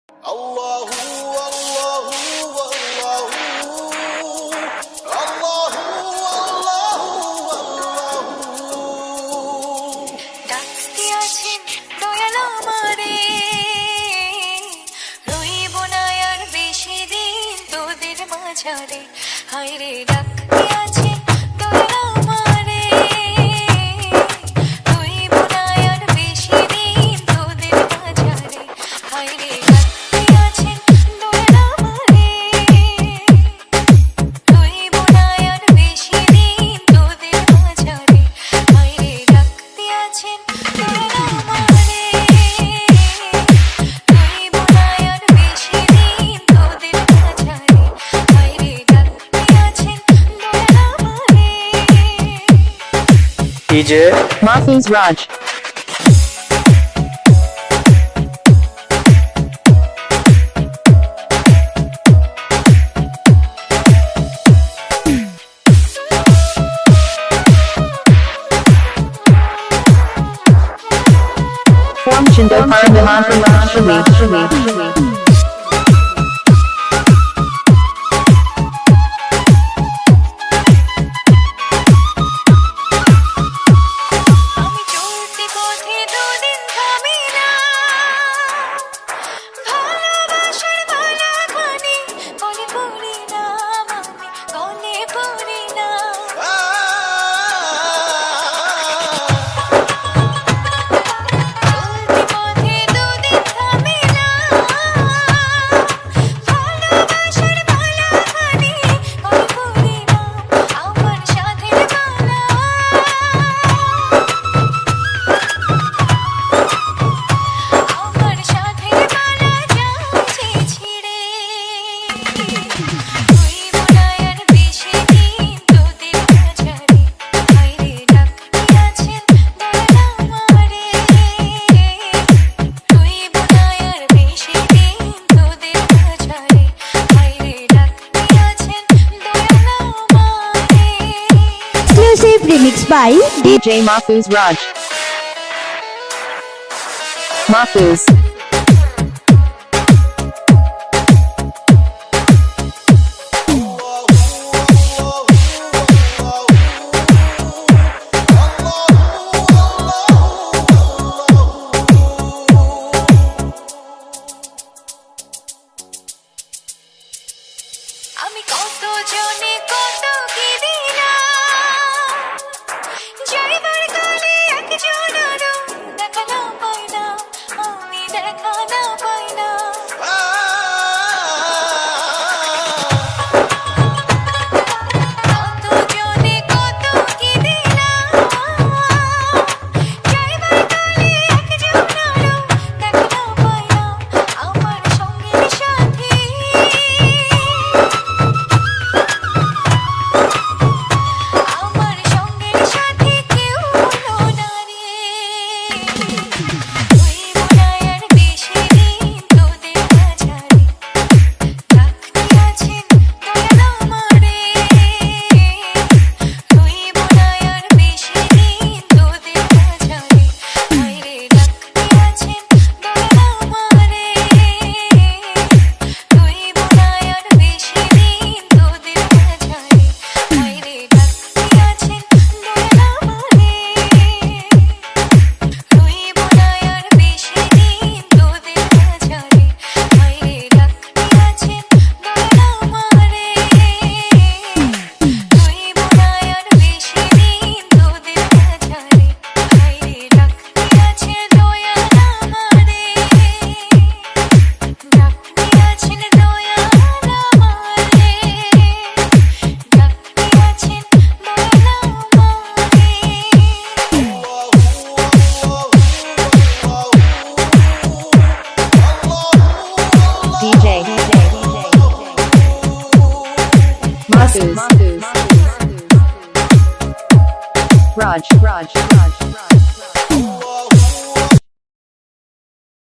আল্লাহু আল্লাহু আল্লাহু আল্লাহু ডাকতে আছেন দয়াল আমারে, রইব না আর বেশি দিন তোদের মাঝারে। হায়রে ডাকতে আছেন দয়াল আমারে, রইব না আর বেশি দিন তোদের মাঝারে। হায়রে ডাকতে আছেন দয়াল আমারে, রইব না আর বেশি দিন তোদের মাঝারে। হায়রে ডাকতে আছেন দয়াল আমারে, রইব না আর বেশি দিন তোদের মাঝারে। হায়রে ডাকতে আছেন দয়াল আমারে। DJ Mahfouz Raj. Form Chindo Paramahan Shumi. আমি চলতি পথে দুদিন থামি না, ভালোবাসার বালাখানি গলে পড়ি না, আমি গলে পড়ি না। চলতি পথে দুদিন থামি না, ভালোবাসার বালাখানি গলে পড়ি না, আমার সাথের বালা। আমার সাথের বালা যাচ্ছে ছিঁড়ে, রইব না আর বেশি দিন তোদের মাঝারে। হায়রে ডাকতে আছেন দয়াল আমারে, রইব না আর বেশি দিন তোদের মাঝারে। হায়রে ডাকতে আছেন দয়াল আমারে। Exclusive remix by DJ Mahfouz Raj. Mahfouz. আমি কত জনে কত কি দিলাম, যাইবার কালে একজনেরও দেখা না পাই না, আমি দেখা না পাই না। কত জনে কত কি দিলাম, যাইবার কালে একজনেরও দেখা না পাই না, আমার সঙ্গের সাথী। আমার সঙ্গের সাথী কেউ হলো না রে, রইব না আর বেশি দিন তোদের মাঝারে। ডাকতে আছেন দয়াল আমারে, রইব না আর বেশি দিন তোদের মাঝারে। হায়রে ডাকতে আছেন দয়াল আমারে, রইব না আর বেশি দিন তোদের মাঝারে। হায়রে ডাকতে আছেন দয়াল আমারে, রইব না আর বেশি দিন তোদের মাঝারে। হায়রে ডাকতে আছেন দয়াল আমারে, রইব না আর বেশি দিন তোদের মাঝারে। হায়রে ডাকতে আছেন দয়াল আমারে, ডাকতে আছেন দয়াল আমারে, ডাকতে আছেন দয়াল আমারে। DJ Mahfouz Raj.